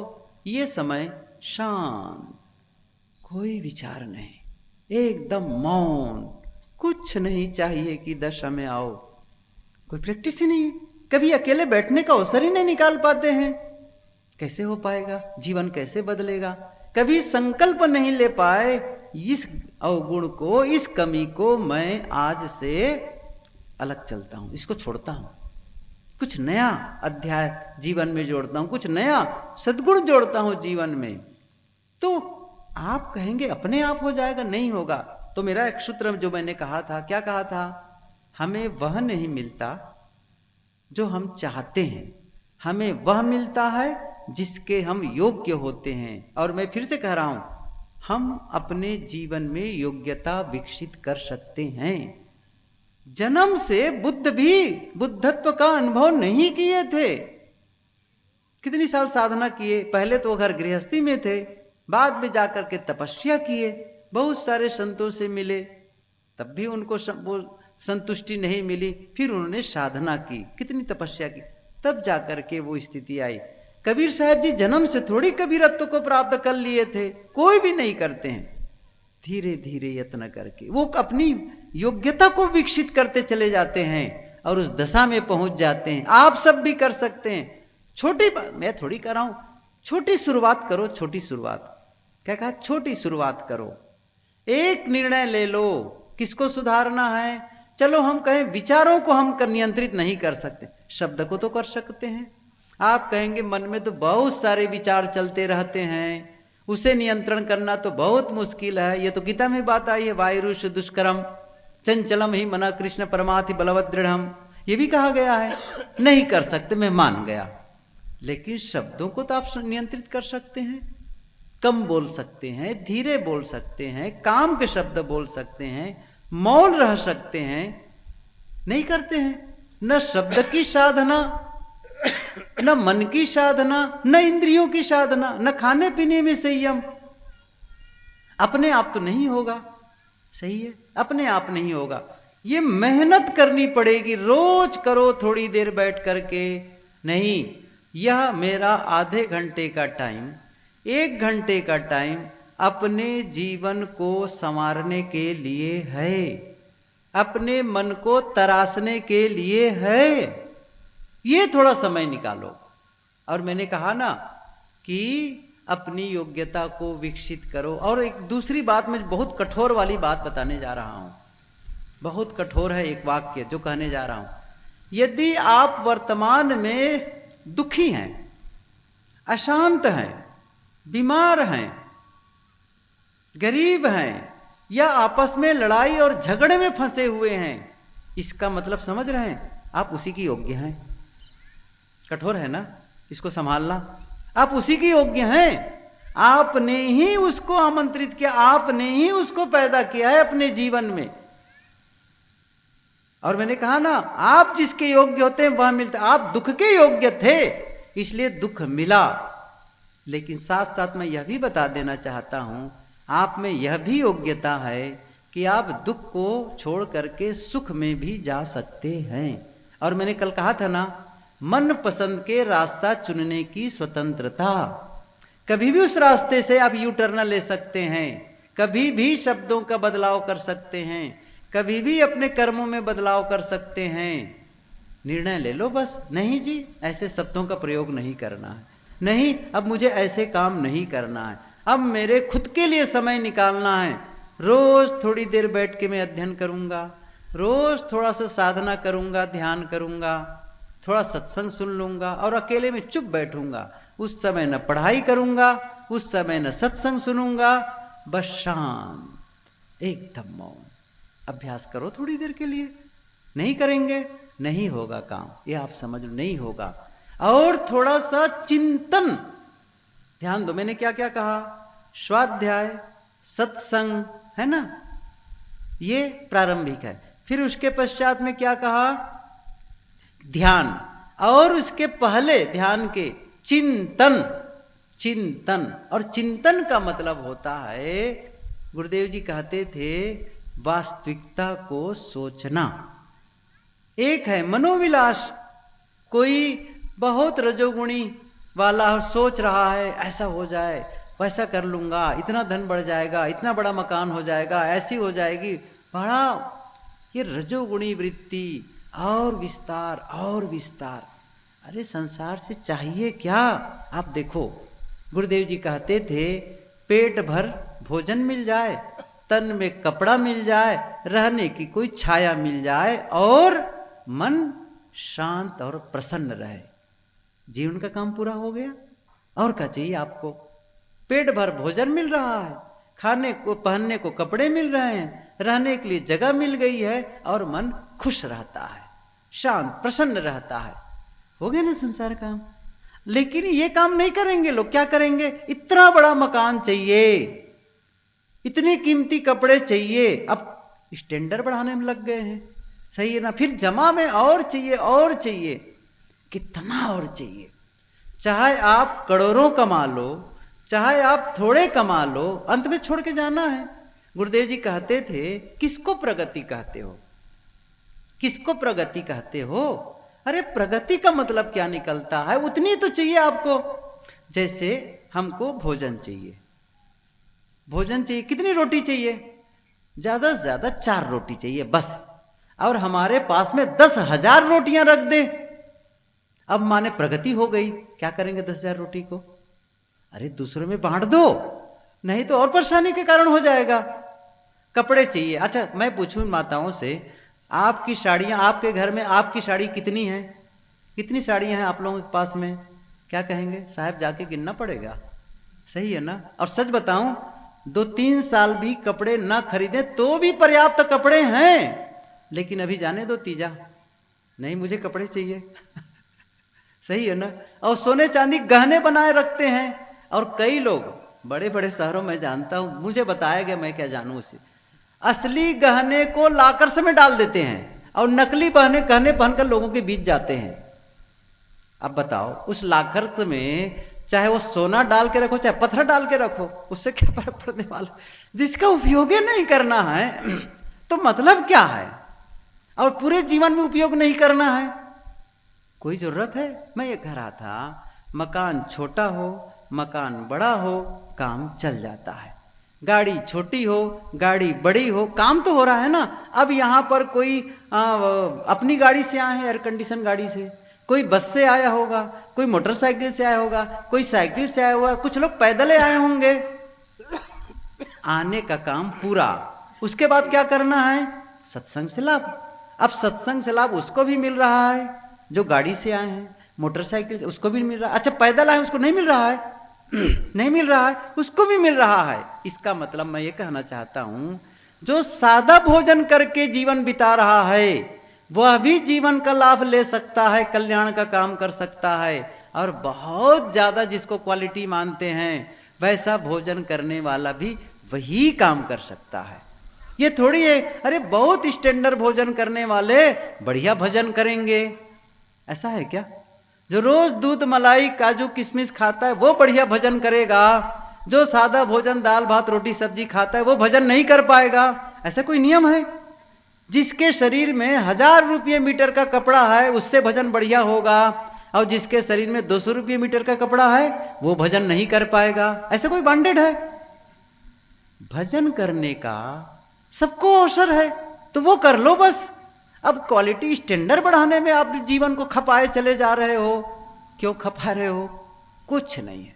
ये समय शांत, कोई विचार नहीं, एकदम मौन, कुछ नहीं चाहिए कि दशा में आओ। कोई प्रैक्टिस ही नहीं है, कभी अकेले बैठने का अवसर ही नहीं निकाल पाते हैं। कैसे हो पाएगा? जीवन कैसे बदलेगा? कभी संकल्प नहीं ले पाए इस अवगुण को, इस कमी को मैं आज से अलग चलता हूं, इसको छोड़ता हूं, कुछ नया अध्याय जीवन में जोड़ता हूं, कुछ नया सद्गुण जोड़ता हूं जीवन में। तो आप कहेंगे अपने आप हो जाएगा, नहीं होगा। तो मेरा एक सूत्र जो मैंने कहा था, क्या कहा था? हमें वह नहीं मिलता जो हम चाहते हैं, हमें वह मिलता है जिसके हम योग्य होते हैं। और मैं फिर से कह रहा हूं, हम अपने जीवन में योग्यता विकसित कर सकते हैं। जन्म से बुद्ध भी बुद्धत्व का अनुभव नहीं किए थे। कितनी साल साधना किए, पहले तो घर गृहस्थी में थे, बाद में जाकर के तपस्या किए, बहुत सारे संतों से मिले, तब भी उनको संतुष्टि नहीं मिली। फिर उन्होंने साधना की, कितनी तपस्या की, तब जाकर के वो स्थिति आई। कबीर साहब जी जन्म से थोड़ी कबीरत्व को प्राप्त कर लिए थे, कोई भी नहीं करते हैं। धीरे धीरे यत्न करके वो अपनी योग्यता को विकसित करते चले जाते हैं और उस दशा में पहुंच जाते हैं। आप सब भी कर सकते हैं। छोटी बात मैं थोड़ी कर रहा हूं, छोटी शुरुआत करो। छोटी शुरुआत क्या कहा? छोटी शुरुआत करो। एक निर्णय ले लो। किसको सुधारना है? चलो हम कहें विचारों को हम नियंत्रित नहीं कर सकते, शब्द को तो कर सकते हैं। आप कहेंगे मन में तो बहुत सारे विचार चलते रहते हैं, उसे नियंत्रण करना तो बहुत मुश्किल है। ये तो गीता में बात आई है, वायुरुष दुष्करम चंचलम ही मना कृष्ण परमाति बलवत दृढ़म, ये भी कहा गया है। नहीं कर सकते, मैं मान गया। लेकिन शब्दों को तो आप नियंत्रित कर सकते हैं। कम बोल सकते हैं, धीरे बोल सकते हैं, काम के शब्द बोल सकते हैं, मौन रह सकते हैं। नहीं करते हैं। न शब्द की साधना, न मन की साधना, न इंद्रियों की साधना, न खाने पीने में संयम। अपने आप तो नहीं होगा। सही है, अपने आप नहीं होगा। ये मेहनत करनी पड़ेगी। रोज करो थोड़ी देर बैठ करके। नहीं, यह मेरा आधे घंटे का टाइम, 1 घंटे का टाइम अपने जीवन को संवारने के लिए है, अपने मन को तराशने के लिए है। ये थोड़ा समय निकालो। और मैंने कहा ना कि अपनी योग्यता को विकसित करो। और एक दूसरी बात, मैं बहुत कठोर वाली बात बताने जा रहा हूं। बहुत कठोर है एक वाक्य जो कहने जा रहा हूं। यदि आप वर्तमान में दुखी हैं, अशांत हैं, बीमार हैं, गरीब हैं, या आपस में लड़ाई और झगड़े में फंसे हुए हैं, इसका मतलब समझ रहे हैं? आप उसी की योग्य हैं। कठोर है ना, इसको संभालना। आप उसी की योग्य हैं। आपने ही उसको आमंत्रित किया, आपने ही उसको पैदा किया है अपने जीवन में। और मैंने कहा ना, आप जिसके योग्य होते हैं वह मिलता। आप दुख के योग्य थे, इसलिए दुख मिला। लेकिन साथ साथ मैं यह भी बता देना चाहता हूं, आप में यह भी योग्यता है कि आप दुख को छोड़ करके सुख में भी जा सकते हैं। और मैंने कल कहा था ना, मन पसंद के रास्ता चुनने की स्वतंत्रता। कभी भी उस रास्ते से आप यू टर्न ले सकते हैं, कभी भी शब्दों का बदलाव कर सकते हैं, कभी भी अपने कर्मों में बदलाव कर सकते हैं। निर्णय ले लो बस। नहीं जी, ऐसे शब्दों का प्रयोग नहीं करना है। नहीं, अब मुझे ऐसे काम नहीं करना है। अब मेरे खुद के लिए समय निकालना है। रोज थोड़ी देर बैठ के मैं अध्ययन करूंगा, रोज थोड़ा सा साधना करूंगा, ध्यान करूंगा, थोड़ा सत्संग सुन लूंगा और अकेले में चुप बैठूंगा। उस समय न पढ़ाई करूंगा, उस समय न सत्संग सुनूंगा, बस शांत, एकदम मौन। अभ्यास करो थोड़ी देर के लिए। नहीं करेंगे, नहीं होगा काम। ये आप समझ लो, नहीं होगा। और थोड़ा सा चिंतन, ध्यान दो। मैंने क्या क्या कहा? स्वाध्याय, सत्संग, है ना, ये प्रारंभिक है। फिर उसके पश्चात में क्या कहा? ध्यान। और उसके पहले ध्यान के चिंतन। चिंतन, और चिंतन का मतलब होता है, गुरुदेव जी कहते थे, वास्तविकता को सोचना। एक है मनोविलास। कोई बहुत रजोगुणी वाला सोच रहा है, ऐसा हो जाए, वैसा कर लूंगा, इतना धन बढ़ जाएगा, इतना बड़ा मकान हो जाएगा, ऐसी हो जाएगी। बड़ा ये रजोगुणी वृत्ति, और विस्तार और विस्तार। अरे संसार से चाहिए क्या? आप देखो, गुरुदेव जी कहते थे, पेट भर भोजन मिल जाए, तन में कपड़ा मिल जाए, रहने की कोई छाया मिल जाए, और मन शांत और प्रसन्न रहे, जीवन का काम पूरा हो गया। और क्या चाहिए आपको? पेट भर भोजन मिल रहा है, खाने को पहनने को कपड़े मिल रहे हैं, रहने के लिए जगह मिल गई है, और मन खुश रहता है, शांत प्रसन्न रहता है। हो गया ना संसार काम। लेकिन ये काम नहीं करेंगे लोग। क्या करेंगे? इतना बड़ा मकान चाहिए, इतने कीमती कपड़े चाहिए, अब स्टैंडर्ड बढ़ाने में लग गए हैं। सही है ना? फिर जमा में और चाहिए, और चाहिए, कितना और चाहिए। चाहे आप करोड़ों कमा लो, चाहे आप थोड़े कमा लो, अंत में छोड़ के जाना है। गुरुदेव जी कहते थे, किसको प्रगति कहते हो? किसको प्रगति कहते हो? अरे प्रगति का मतलब क्या निकलता है? उतनी तो चाहिए आपको। जैसे हमको भोजन चाहिए, भोजन चाहिए, कितनी रोटी चाहिए? ज्यादा से ज्यादा 4 रोटी चाहिए बस। और हमारे पास में 10,000 रोटियां रख दे। अब माने प्रगति हो गई, क्या करेंगे 10,000 रोटी को? अरे दूसरों में बांट दो, नहीं तो और परेशानी के कारण हो जाएगा। कपड़े चाहिए, अच्छा मैं पूछूं माताओं से, आपकी साड़ियां, आपके घर में आपकी साड़ी कितनी है? कितनी साड़ियां हैं आप लोगों के पास में? क्या कहेंगे? साहब जाके गिनना पड़ेगा, सही है ना? और सच बताऊं, 2-3 साल भी कपड़े ना खरीदें तो भी पर्याप्त कपड़े हैं, लेकिन अभी जाने दो तीजा, नहीं मुझे कपड़े चाहिए सही है ना? और सोने चांदी गहने बनाए रखते हैं। और कई लोग बड़े बड़े शहरों में जानता हूं, मुझे बताया गया, मैं क्या जानूं उसे, असली गहने को लाकर्स में डाल देते हैं और नकली गहने पहनकर लोगों के बीच जाते हैं। अब बताओ, उस लाकर्स में चाहे वो सोना डाल के रखो चाहे पत्थर डाल के रखो, उससे क्या फर्क पड़ने वाला? जिसका उपयोग ही नहीं करना है तो मतलब क्या है? और पूरे जीवन में उपयोग नहीं करना है, कोई जरूरत है? मैं ये कह रहा था, मकान छोटा हो मकान बड़ा हो, काम चल जाता है। गाड़ी छोटी हो गाड़ी बड़ी हो, काम तो हो रहा है ना। अब यहाँ पर कोई अपनी गाड़ी से आए हैं, एयर कंडीशन गाड़ी से, कोई बस से आया होगा, कोई मोटरसाइकिल से आया होगा, कोई साइकिल से आया होगा, कुछ लोग पैदल आए होंगे। आने का काम पूरा, उसके बाद क्या करना है? सत्संग से लाभ। अब सत्संग से लाभ उसको भी मिल रहा है जो गाड़ी से आए हैं, मोटरसाइकिल से, उसको भी मिल रहा है। अच्छा पैदल आए उसको नहीं मिल रहा है नहीं मिल रहा है, उसको भी मिल रहा है। इसका मतलब मैं ये कहना चाहता हूं, जो सादा भोजन करके जीवन बिता रहा है वह भी जीवन का लाभ ले सकता है, कल्याण का काम कर सकता है। और बहुत ज्यादा जिसको क्वालिटी मानते हैं वैसा भोजन करने वाला भी वही काम कर सकता है। ये थोड़ी है अरे बहुत स्टैंडर्ड भोजन करने वाले बढ़िया भजन करेंगे, ऐसा है क्या? जो रोज दूध मलाई काजू किशमिश खाता है वो बढ़िया भजन करेगा, जो सादा भोजन दाल भात रोटी सब्जी खाता है वो भजन नहीं कर पाएगा, ऐसा कोई नियम है? जिसके शरीर में 1000 रुपये मीटर का कपड़ा है उससे भजन बढ़िया होगा, और जिसके शरीर में 200 रुपये मीटर का कपड़ा है वो भजन नहीं कर पाएगा, ऐसा कोई बांडेड है? भजन करने का सबको अवसर है तो वो कर लो बस। अब क्वालिटी स्टैंडर्ड बढ़ाने में आप जीवन को खपाए चले जा रहे हो, क्यों खपा रहे हो? कुछ नहीं है।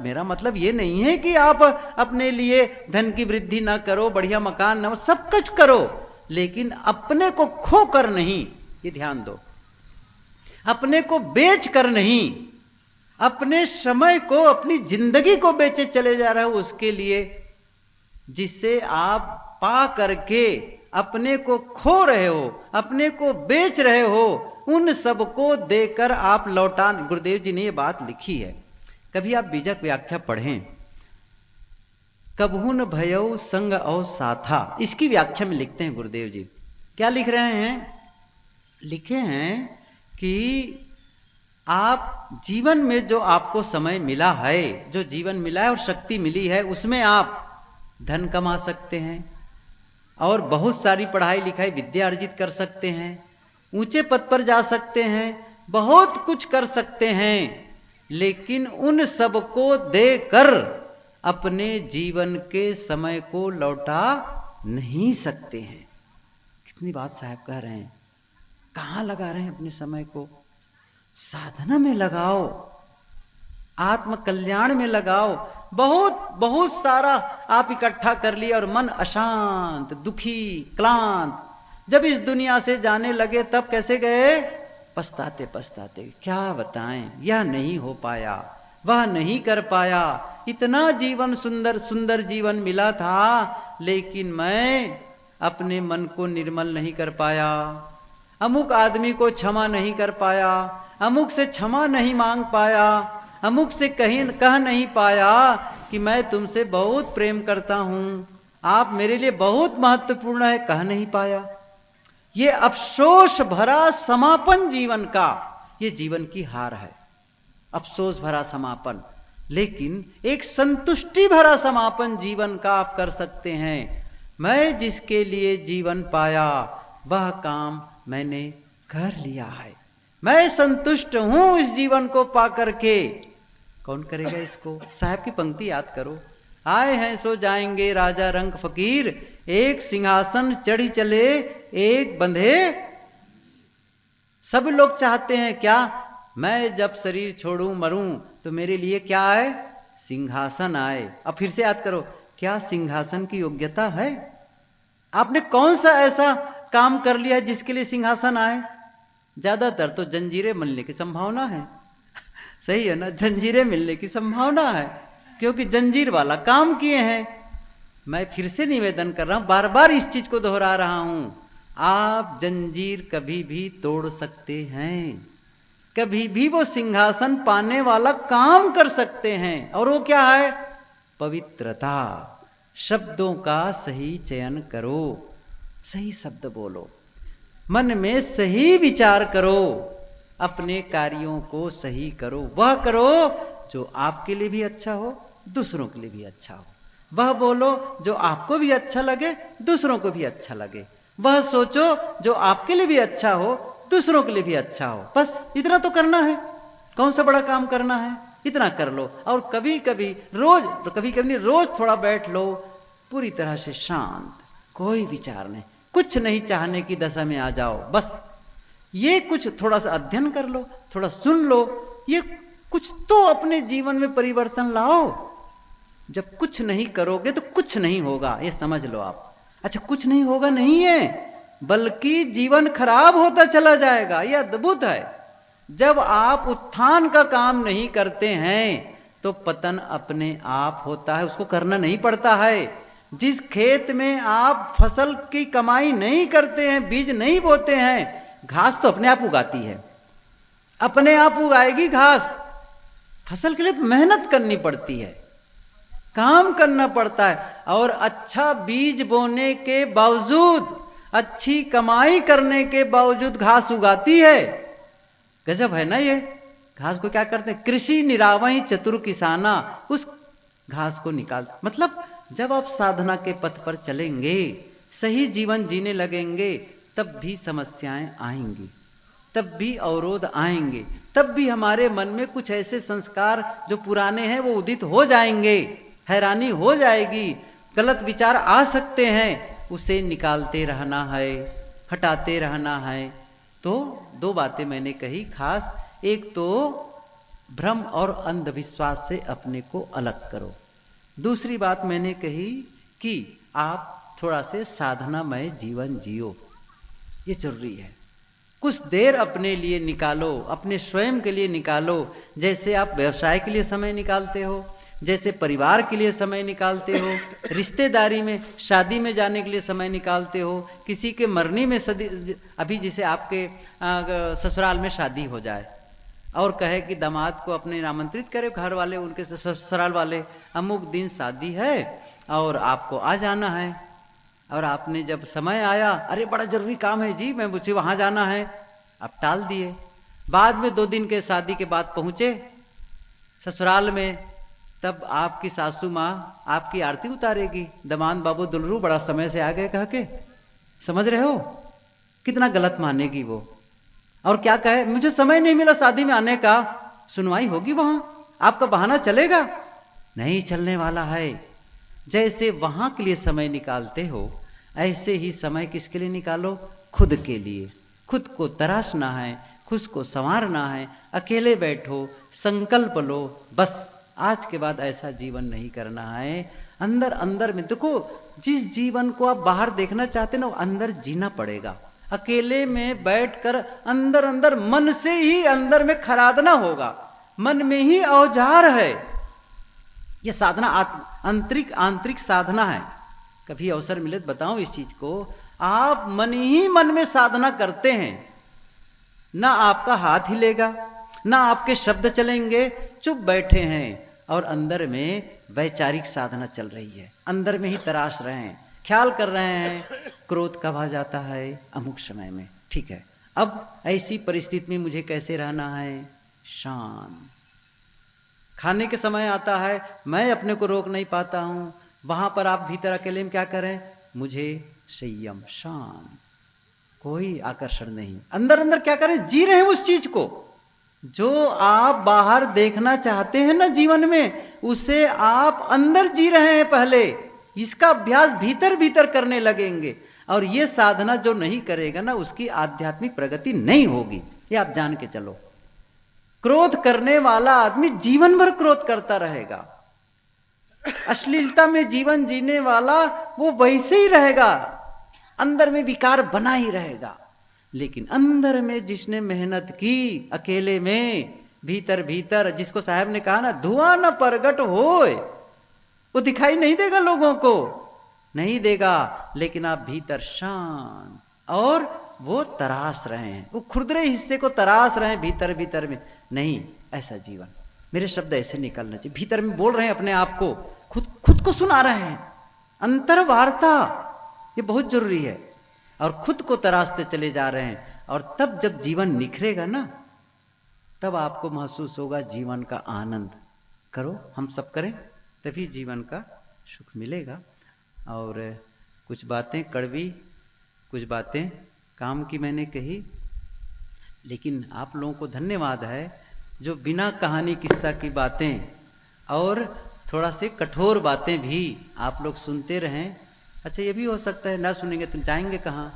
मेरा मतलब ये नहीं है कि आप अपने लिए धन की वृद्धि ना करो, बढ़िया मकान ना, सब कुछ करो, लेकिन अपने को खो कर नहीं, ये ध्यान दो, अपने को बेच कर नहीं, अपने समय को अपनी जिंदगी को बेचे चले जा रहे हो उसके लिए, जिससे आप पा करके अपने को खो रहे हो, अपने को बेच रहे हो, उन सबको देकर आप लौटान। गुरुदेव जी ने ये बात लिखी है, कभी आप बीजक व्याख्या पढ़ें, कबहू न भयऊ संग और साथा, इसकी व्याख्या में लिखते हैं गुरुदेव जी। क्या लिख रहे हैं? लिखे हैं कि आप जीवन में जो आपको समय मिला है, जो जीवन मिला है और शक्ति मिली है, उसमें आप धन कमा सकते हैं और बहुत सारी पढ़ाई लिखाई विद्या अर्जित कर सकते हैं, ऊंचे पद पर जा सकते हैं, बहुत कुछ कर सकते हैं, लेकिन उन सबको देकर अपने जीवन के समय को लौटा नहीं सकते हैं। कितनी बात साहब कह रहे हैं। कहाँ लगा रहे हैं अपने समय को? साधना में लगाओ, आत्म कल्याण में लगाओ। बहुत बहुत सारा आप इकट्ठा कर लिया और मन अशांत, दुखी, क्लांत, जब इस दुनिया से जाने लगे तब कैसे गए? पछताते पछताते। क्या बताएं, यह नहीं हो पाया, वह नहीं कर पाया, इतना जीवन सुंदर सुंदर जीवन मिला था, लेकिन मैं अपने मन को निर्मल नहीं कर पाया, अमुक आदमी को क्षमा नहीं कर पाया, अमुक से क्षमा नहीं मांग पाया, अमुक से कह नहीं पाया कि मैं तुमसे बहुत प्रेम करता हूं, आप मेरे लिए बहुत महत्वपूर्ण है, कह नहीं पाया। ये अफसोस भरा समापन जीवन का, ये जीवन की हार है, अफसोस भरा समापन। लेकिन एक संतुष्टि भरा समापन जीवन का आप कर सकते हैं। मैं जिसके लिए जीवन पाया वह काम मैंने कर लिया है, मैं संतुष्ट हूं इस जीवन को पा करके। कौन करेगा इसको? साहब की पंक्ति याद करो, आए हैं सो जाएंगे राजा रंग फकीर, एक सिंहासन चढ़ी चले एक बंधे। सब लोग चाहते हैं क्या, मैं जब शरीर छोड़ूं मरूं तो मेरे लिए क्या आए, सिंहासन आए। अब फिर से याद करो, क्या सिंहासन की योग्यता है? आपने कौन सा ऐसा काम कर लिया है जिसके लिए सिंहासन आए? ज्यादातर तो जंजीरें मिलने की संभावना है। सही है ना, जंजीरें मिलने की संभावना है, क्योंकि जंजीर वाला काम किए हैं। मैं फिर से निवेदन कर रहा हूं, बार बार इस चीज को दोहरा रहा हूं, आप जंजीर कभी भी तोड़ सकते हैं, कभी भी वो सिंहासन पाने वाला काम कर सकते हैं। और वो क्या है? पवित्रता। शब्दों का सही चयन करो, सही शब्द बोलो, मन में सही विचार करो, अपने कार्यों को सही करो, वह करो जो आपके लिए भी अच्छा हो, दूसरों के लिए भी अच्छा हो। वह बोलो जो आपको भी अच्छा लगे, दूसरों को भी अच्छा लगे। वह सोचो जो आपके लिए भी अच्छा हो, दूसरों के लिए भी अच्छा हो। बस इतना तो करना है, कौन सा बड़ा काम करना है, इतना कर लो। और कभी कभी रोज थोड़ा बैठ लो, पूरी तरह से शांत, कोई विचार नहीं, कुछ नहीं चाहने की दशा में आ जाओ। बस ये कुछ थोड़ा सा अध्ययन कर लो, थोड़ा सुन लो, ये कुछ तो अपने जीवन में परिवर्तन लाओ। जब कुछ नहीं करोगे तो कुछ नहीं होगा, ये समझ लो आप। अच्छा, कुछ नहीं होगा नहीं है, बल्कि जीवन खराब होता चला जाएगा। यह अद्भुत है। जब आप उत्थान का काम नहीं करते हैं तो पतन अपने आप होता है, उसको करना नहीं पड़ता है। जिस खेत में आप फसल की कमाई नहीं करते हैं, बीज नहीं बोते हैं, घास तो अपने आप उगाती है, अपने आप उगाएगी घास। फसल के लिए तो मेहनत करनी पड़ती है, काम करना पड़ता है। और अच्छा बीज बोने के बावजूद, अच्छी कमाई करने के बावजूद घास उगाती है। गजब है ना ये। घास को क्या करते हैं? कृषि निरावहि चतुर किसाना, उस घास को निकाल। मतलब जब आप साधना के पथ पर चलेंगे, सही जीवन जीने लगेंगे, तब भी समस्याएं आएंगी, तब भी अवरोध आएंगे, तब भी हमारे मन में कुछ ऐसे संस्कार जो पुराने हैं वो उदित हो जाएंगे, हैरानी हो जाएगी, गलत विचार आ सकते हैं, उसे निकालते रहना है, हटाते रहना है। तो दो बातें मैंने कही खास, एक तो भ्रम और अंधविश्वास से अपने को अलग करो। दूसरी बात मैंने कही कि आप थोड़ा से साधनामय जीवन जियो, ये जरूरी है। कुछ देर अपने लिए निकालो, अपने स्वयं के लिए निकालो। जैसे आप व्यवसाय के लिए समय निकालते हो, जैसे परिवार के लिए समय निकालते हो, रिश्तेदारी में शादी में जाने के लिए समय निकालते हो, किसी के मरने में अभी जैसे आपके ससुराल में शादी हो जाए और कहे कि दामाद को अपने आमंत्रित करे घर वाले, उनके ससुराल वाले, अमुक दिन शादी है और आपको आ जाना है। और आपने जब समय आया, अरे बड़ा जरूरी काम है जी, मैं मुझे वहाँ जाना है, आप टाल दिए। बाद में 2 दिन के शादी के बाद पहुँचे ससुराल में, तब आपकी सासू माँ आपकी आरती उतारेगी, दमान बाबू दुलरू बड़ा समय से आ गए कह के। समझ रहे हो कितना गलत मानेगी वो। और क्या कहे, मुझे समय नहीं मिला शादी में आने का। सुनवाई होगी वहां, आपका बहाना चलेगा? नहीं चलने वाला है। जैसे वहां के लिए समय निकालते हो, ऐसे ही समय किसके लिए निकालो? खुद के लिए। खुद को तराशना है, खुद को संवारना है। अकेले बैठो, संकल्प लो, बस आज के बाद ऐसा जीवन नहीं करना है। अंदर अंदर में देखो, जिस जीवन को आप बाहर देखना चाहते ना, अंदर जीना पड़ेगा। अकेले में बैठकर अंदर अंदर मन से ही अंदर में खरादना होगा। मन में ही औजार है। ये साधना आंतरिक साधना है। कभी अवसर मिले तो बताऊं इस चीज को। आप मन ही मन में साधना करते हैं, ना आपका हाथ हिलेगा, ना आपके शब्द चलेंगे, चुप बैठे हैं और अंदर में वैचारिक साधना चल रही है। अंदर में ही तराश रहे हैं, ख्याल कर रहे हैं क्रोध कब आ जाता है, अमुक समय में, ठीक है, अब ऐसी परिस्थिति में मुझे कैसे रहना है, शांत। खाने के समय आता है, मैं अपने को रोक नहीं पाता हूं, वहां पर आप भीतर अकेले में क्या करें, मुझे संयम, शांत, कोई आकर्षण नहीं। अंदर अंदर क्या करें, जी रहे हैं उस चीज को, जो आप बाहर देखना चाहते हैं ना जीवन में, उसे आप अंदर जी रहे हैं पहले। इसका अभ्यास भीतर भीतर करने लगेंगे, और ये साधना जो नहीं करेगा ना, उसकी आध्यात्मिक प्रगति नहीं होगी, ये आप जान के चलो। क्रोध करने वाला आदमी जीवन भर क्रोध करता रहेगा। अश्लीलता में जीवन जीने वाला वो वैसे ही रहेगा, अंदर में विकार बना ही रहेगा। लेकिन अंदर में जिसने मेहनत की, अकेले में भीतर भीतर, जिसको साहब ने कहा ना, धुआं न प्रगट होए, वो दिखाई नहीं देगा लोगों को, नहीं देगा, लेकिन आप भीतर शांत, और वो तराश रहे हैं, वो खुरदरे हिस्से को तराश रहे हैं भीतर भीतर में। नहीं, ऐसा जीवन, मेरे शब्द ऐसे निकलना चाहिए, भीतर में बोल रहे हैं अपने आप को, खुद को सुना रहे हैं। अंतर्वार्ता ये बहुत जरूरी है, और खुद को तराशते चले जा रहे हैं। और तब जब जीवन निखरेगा ना, तब आपको महसूस होगा जीवन का आनंद। करो, हम सब करें, तभी जीवन का सुख मिलेगा। और कुछ बातें कड़वी, कुछ बातें काम की मैंने कही, लेकिन आप लोगों को धन्यवाद है जो बिना कहानी किस्सा की बातें और थोड़ा से कठोर बातें भी आप लोग सुनते रहें। अच्छा, ये भी हो सकता है ना सुनेंगे तो जाएंगे कहाँ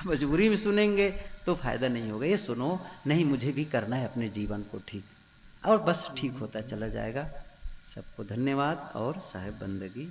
मजबूरी में सुनेंगे तो फायदा नहीं होगा। ये सुनो, नहीं मुझे भी करना है अपने जीवन को ठीक, और बस ठीक होता चला जाएगा। सबको धन्यवाद और साहेब बंदगी।